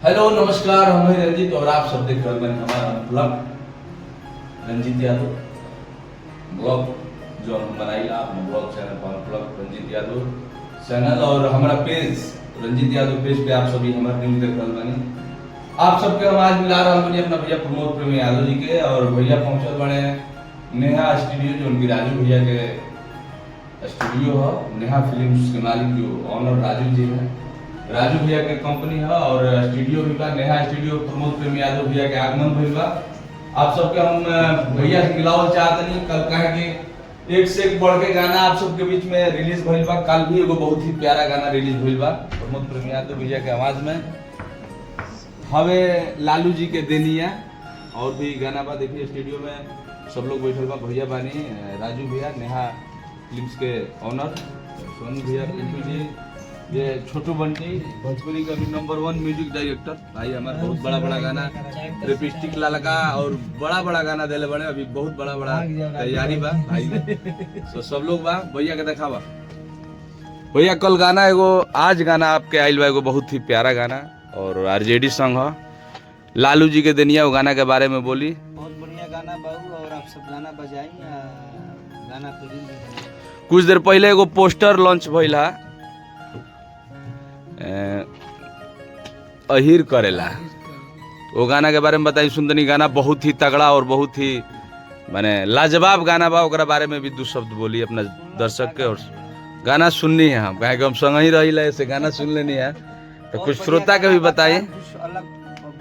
Hello नमस्कार, हम हैं रंजीत और आप सब देख रहे हैं हमारा ब्लॉग रंजीत यादव ब्लॉग जो हम बनाइला अपना ब्लॉग चैनल पर ब्लॉग रंजीत यादव चैनल और हमारा पेज रंजीत यादव पेज पे आप सभी हमारा न्यूज देख रहे बानी। आप सबके हम आज मिला रहा हूँ अपना भैया प्रमोद प्रेमी यादव जी के और भैया पहुंचल बने नेहा स्टूडियो जो उनकी राजू भैया के स्टूडियो है। नेहा फिल्म्स के मालिक जो ऑनर राजू जी है, राजू भैया के कंपनी है और स्टूडियो भी बा नेहा स्टूडियो प्रमोद प्रेमी यादव भैया के आगमन भइल बा। आप सबके हम भैया से मिलावल चाहत नहीं। कल कहे कि एक से एक बढ़ के गाना आप सबके बीच में रिलीज भइल बा। कल भी एगो बहुत ही प्यारा गाना रिलीज भइल बा प्रमोद प्रेमी यादव भैया के आवाज में, हवे लालू जी के देनिया। और भी गाना बा, देखिए स्टूडियो में सब लोग बैठल बा। भैया बानी राजू भैया नेहा फिल्म्स के ऑनर, सोनू भैया, पिंटू जी, ये छोटू बंटी भोजपुरी का भी नंबर 1 म्यूजिक डायरेक्टर भाई हमारा। बहुत बड़ा बड़ा गाना लिपस्टिक लगा और बड़ा बड़ा गाना देले बड़े, अभी बहुत बड़ा बड़ा तैयारी बा भाई। तो सब लोग बा भैया के देखावा। भैया कल गाना एगो, आज गाना आपके आइल बा एगो बहुत ही प्यारा गाना और आरजेडी सॉन्ग है लालू जी के देनिया। वो गाना के बारे में बोली। बहुत बढ़िया गाना बाबू और आप सब गाना बजाई गाना कुछ देर पहले एगो पोस्टर लॉन्च भइल है अहिर करेला। वो गाना के बारे में बताई सुंदनी। गाना बहुत ही तगड़ा और बहुत ही माने लाजवाब गाना बा। ओकरा बारे में भी दो शब्द बोली अपना दर्शक के। और गाना सुननी है हम कहे हम संग ही रही ऐसे गाना सुन लेनी है, तो कुछ श्रोता के भी बताइए। अलग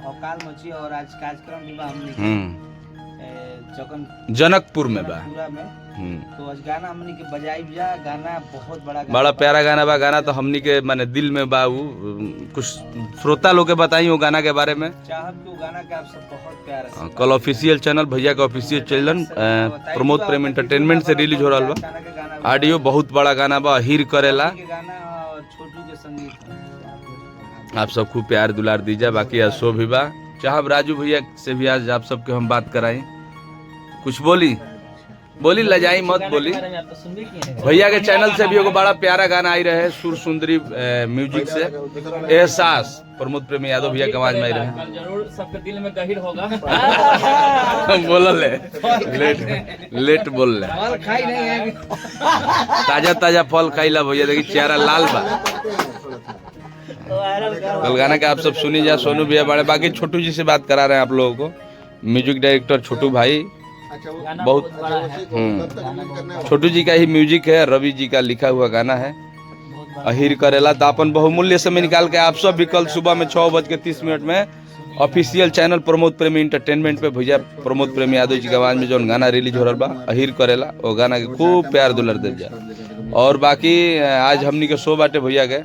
भौकाल मची और आज कार्यक्रम भी बा हमनी जनकपुर में बा। तो आज गाना हमनी के बजाई जा। गाना बहुत बड़ा प्यारा गाना बा। गाना तो हमनी के माने दिल में बा। कुछ श्रोता लोग के बताई वो गाना के बारे में। चाहत के गाना के आप सब बहुत प्यार है। कल ऑफिशियल चैनल भैया का ऑफिशियल चैनल प्रमोद प्रेम एंटरटेनमेंट से रिलीज हो रहा बा। ऑडियो बहुत बड़ा गाना बा, हीर करेला। छोटू के संगीत आप सब खूब प्यार दुलार दीजिए। बाकी आज शो भी बा। चाहे राजू भैया से भी आज आप सबके हम बात कराएं। कुछ बोली लजाई मत बोली। भैया के चैनल से भी एगो बड़ा प्यारा गाना आई रहे सुर सुंदरी म्यूजिक से एहसास प्रमोद प्रेमी यादव भैया के आवाज में आई रहे। जरूर सबके दिल में गहिर होगा। बोल लेट बोल ले। ताजा ताजा फल खाइला भैया, देखिए चेहरा लाल बा। कल गाना के आप सब सुनी जा। सोनू भैया बड़े, बाकी छोटू जी से बात करा रहे हैं आप लोगों को। म्यूजिक डायरेक्टर छोटू भाई बहुत छोटू जी का ही म्यूजिक है, रवि जी का लिखा हुआ गाना है अहिर करेला। तो अपन बहुमूल्य समय निकाल के आप सब भी कल सुबह में 6:30 में ऑफिशियल चैनल प्रमोद प्रेमी एंटरटेनमेंट पे भैया प्रमोद प्रेमी यादव जी के आवाज में जो गाना रिलीज हो रहा बा अहिर करेला, वो गाना के खूब प्यार दुलर दे जा। और बाकी आज हमनी के शो बाटे भैया के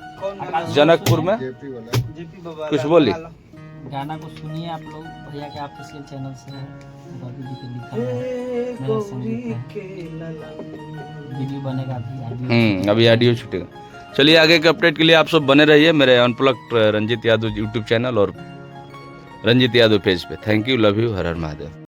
जनकपुर में। कुछ बोली गाना को सुनिए आप लोग भैया के ऑफिशियल चैनल से। रवि जी के लिखा है, मेरा संगीत है, वीडियो बनेगा अभी ऑडियो छूटेगा। चलिए आगे के अपडेट के लिए आप सब बने रहिए मेरे unplugged Ranjeet Yadav YouTube channel और रंजीत यादव पेज पे। Thank you, love you, Har Har Mahadev.